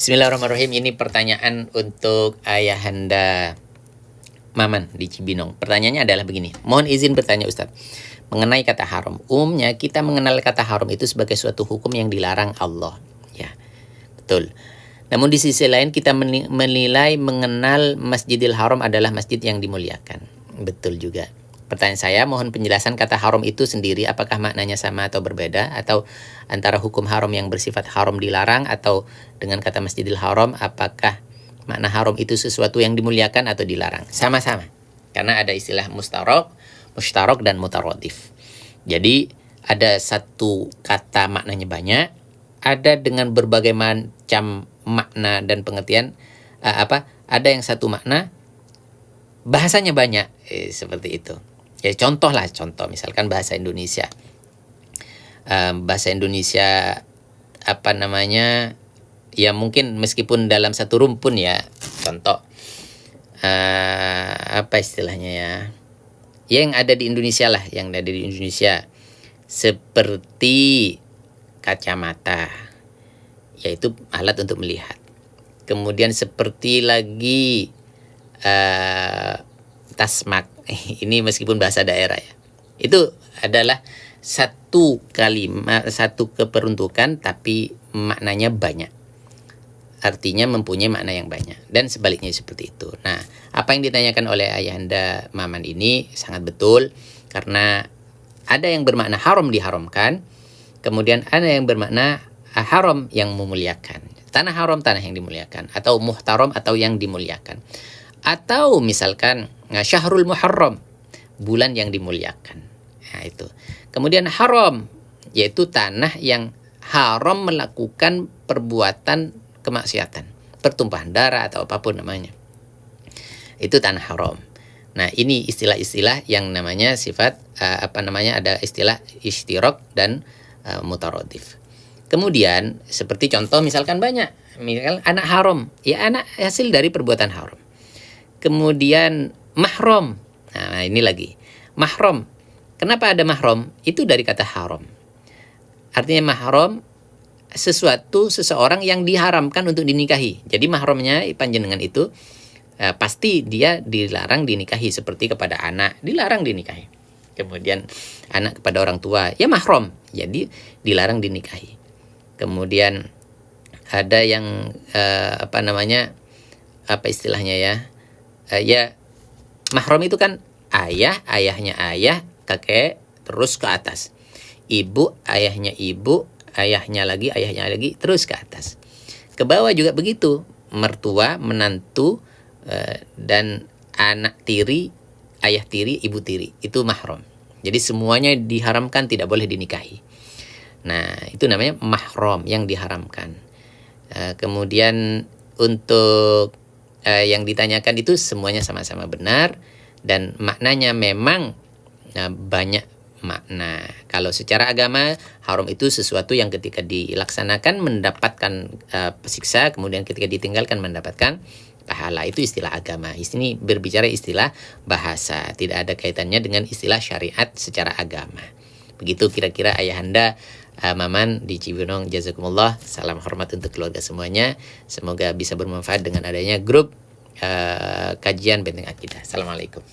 Bismillahirrahmanirrahim. Ini pertanyaan untuk Ayahanda Maman di Cibinong. Pertanyaannya adalah begini. Mohon izin bertanya Ustadz. Mengenai kata haram. Umumnya kita mengenal kata haram itu sebagai suatu hukum yang dilarang Allah. Ya, betul. Namun di sisi lain kita menilai mengenal Masjidil Haram adalah masjid yang dimuliakan. Betul juga. Pertanyaan saya, mohon penjelasan kata haram itu sendiri, apakah maknanya sama atau berbeda, atau antara hukum haram yang bersifat haram dilarang, atau dengan kata Masjidil Haram, apakah makna haram itu sesuatu yang dimuliakan atau dilarang? Sama-sama, karena ada istilah mustarok dan mutarodif. Jadi ada satu kata maknanya banyak, ada dengan berbagai macam makna dan pengertian, ada yang satu makna bahasanya banyak, seperti itu. Ya contoh misalkan bahasa Indonesia. Bahasa Indonesia ya mungkin meskipun dalam satu rumpun ya. Contoh apa istilahnya ya? Yang ada di Indonesia lah, yang ada di Indonesia. Seperti kacamata, yaitu alat untuk melihat. Kemudian seperti lagi tasmak, ini meskipun bahasa daerah ya, itu adalah satu kalimat, satu keperuntukan, tapi maknanya banyak, artinya mempunyai makna yang banyak, dan sebaliknya seperti itu. Nah, apa yang ditanyakan oleh Ayahanda Maman ini sangat betul, karena ada yang bermakna haram diharamkan, kemudian ada yang bermakna haram yang memuliakan. Tanah haram, tanah yang dimuliakan, atau muhtaram, atau yang dimuliakan. Atau misalkan Syahrul Muharram, bulan yang dimuliakan. Nah, itu. Kemudian haram, yaitu tanah yang haram melakukan perbuatan kemaksiatan, pertumpahan darah atau apapun namanya. Itu tanah haram. Nah, ini istilah-istilah yang namanya sifat ada istilah istirak dan mutarodif. Kemudian seperti contoh misalkan banyak, misalkan anak haram, ya anak hasil dari perbuatan haram. Kemudian mahram. Nah, ini lagi. Mahram. Kenapa ada mahram? Itu dari kata haram. Artinya mahram seseorang yang diharamkan untuk dinikahi. Jadi mahramnya panjenengan itu pasti dia dilarang dinikahi, seperti kepada anak dilarang dinikahi. Kemudian anak kepada orang tua, ya mahram. Jadi dilarang dinikahi. Kemudian ada yang apa istilahnya ya? Ya mahram itu kan ayahnya ayah, kakek, terus ke atas. Ibu, ayahnya ibu, ayahnya lagi, terus ke atas. Ke bawah juga begitu. Mertua, menantu, dan anak tiri, ayah tiri, ibu tiri. Itu mahram. Jadi semuanya diharamkan, tidak boleh dinikahi. Nah, itu namanya mahram, yang diharamkan. Kemudian untuk yang ditanyakan itu semuanya sama-sama benar, dan maknanya memang banyak makna. Kalau secara agama, haram itu sesuatu yang ketika dilaksanakan mendapatkan siksa, kemudian ketika ditinggalkan mendapatkan pahala. Itu istilah agama. Di sini berbicara istilah bahasa, tidak ada kaitannya dengan istilah syariat secara agama. Begitu kira-kira Ayahanda Maman di Cibinong. Jazakumullah. Salam hormat untuk keluarga semuanya. Semoga bisa bermanfaat dengan adanya grup kajian Benteng Akidah. Assalamualaikum.